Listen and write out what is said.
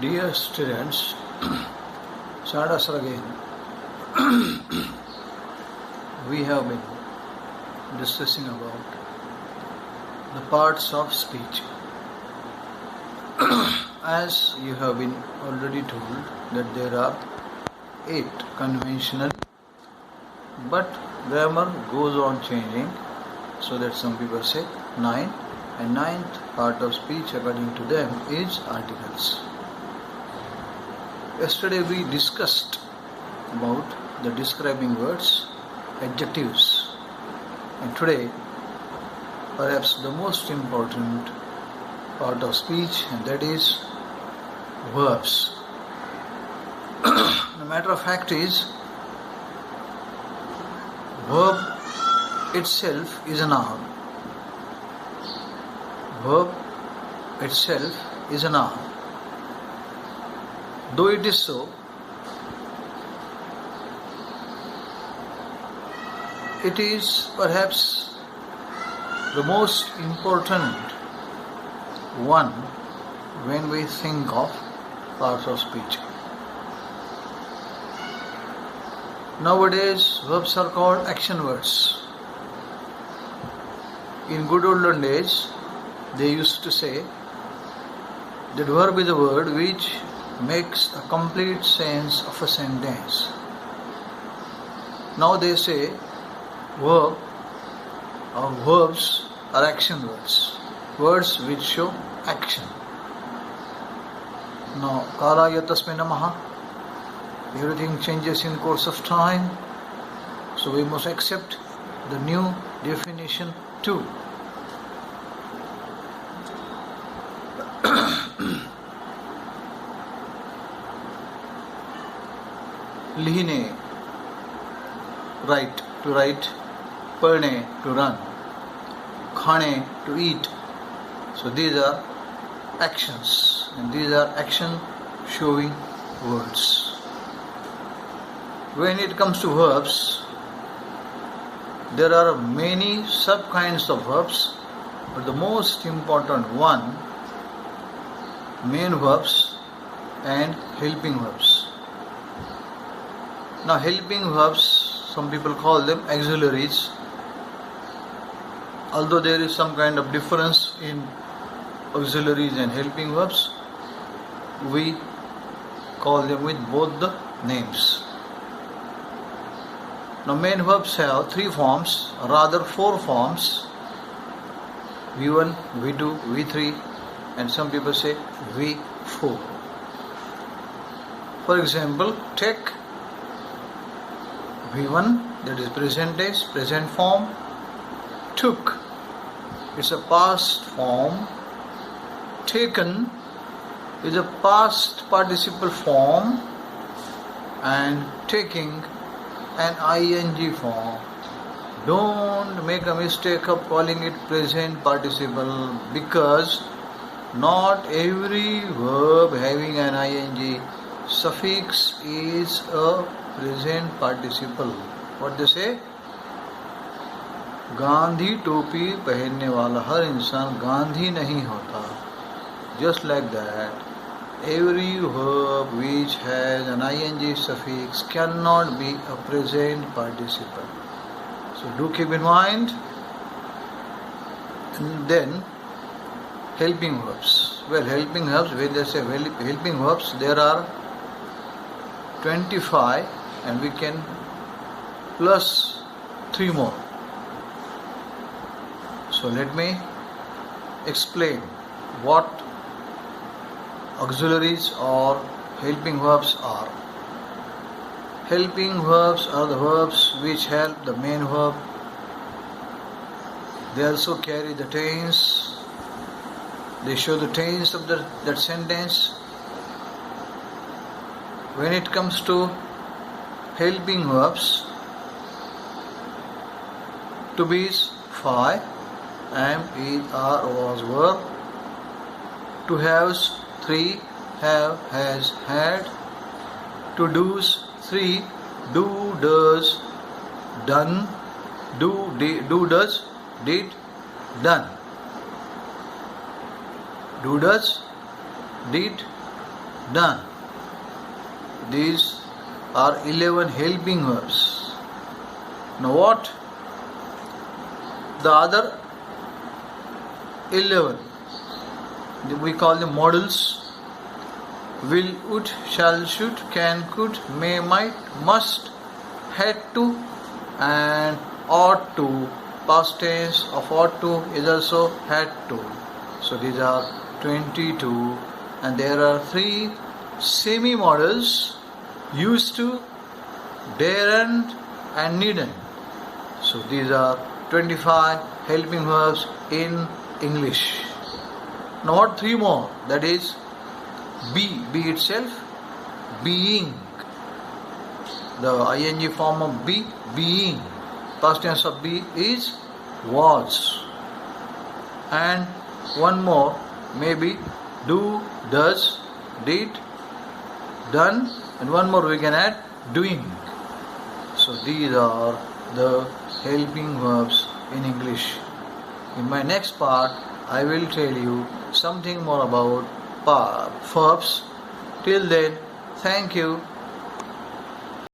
Dear students, start us again. We have been discussing about the parts of speech. As you have been already told that there are 8 conventional, but grammar goes on changing, so that some people say 9, and 9th part of speech according to them is articles. Yesterday we discussed about the describing words, adjectives, and today perhaps the most important part of speech, and that is verbs. The matter of fact is, verb itself is a noun. Verb itself is a noun. Though it is so, it is perhaps the most important one when we think of parts of speech. Nowadays, verbs are called action words. In good olden days, they used to say that verb is a word which makes a complete sense of a sentence. Now they say verb or verbs are action words, words which show action. Now, kala yatasme namaha, everything changes in course of time, so we must accept the new definition too. Lihne, write, to write. Padne, to run. Khane, to eat. So these are actions, and these are action showing words. When it comes to verbs, there are many sub-kinds of verbs, but the most important one, main verbs and helping verbs. Now, helping verbs, some people call them auxiliaries. Although there is some kind of difference in auxiliaries and helping verbs, we call them with both the names. Now, main verbs have 3 forms, rather 4 forms: V1, V2, V3, and some people say V4. For example, take V1, that is present tense, present form. Took, it's a past form. Taken is a past participle form, and taking an ing form. Don't make a mistake of calling it present participle, because not every verb having an ing suffix is a present participle. What they say? Gandhi टोपी पहनने वाला हर इंसान गांधी नहीं होता. Just like that, every verb which has an ing suffix cannot be a present participle. So do keep in mind. And then helping verbs. Well, helping verbs, when they say helping verbs, there are 25, and we can plus 3 more. So let me explain what auxiliaries or helping verbs are. Helping verbs are the verbs which help the main verb. They also carry the tense. They show the tense of that sentence. When it comes to helping verbs, to be is 5, am, is, are, was, were. To have's 3, have, has, had. To do's 3, do, does, done. Do, does, did, done. Do, does, did, done. These are 11 helping verbs. Now what? The other 11 we call the modals: will, would, shall, should, can, could, may, might, must, had to, and ought to. Past tense of ought to is also had to. So these are 22, and there are 3 semi-modals: used to, daren't, and needn't. So these are 25 helping verbs in English. Now what 3 more? That is be itself, being. The ing form of be, being. Past tense of be is was. And one more, maybe do, does, did, done, and one more we can add, doing. So these are the helping verbs in English. In my next part, I will tell you something more about verbs. Till then, thank you.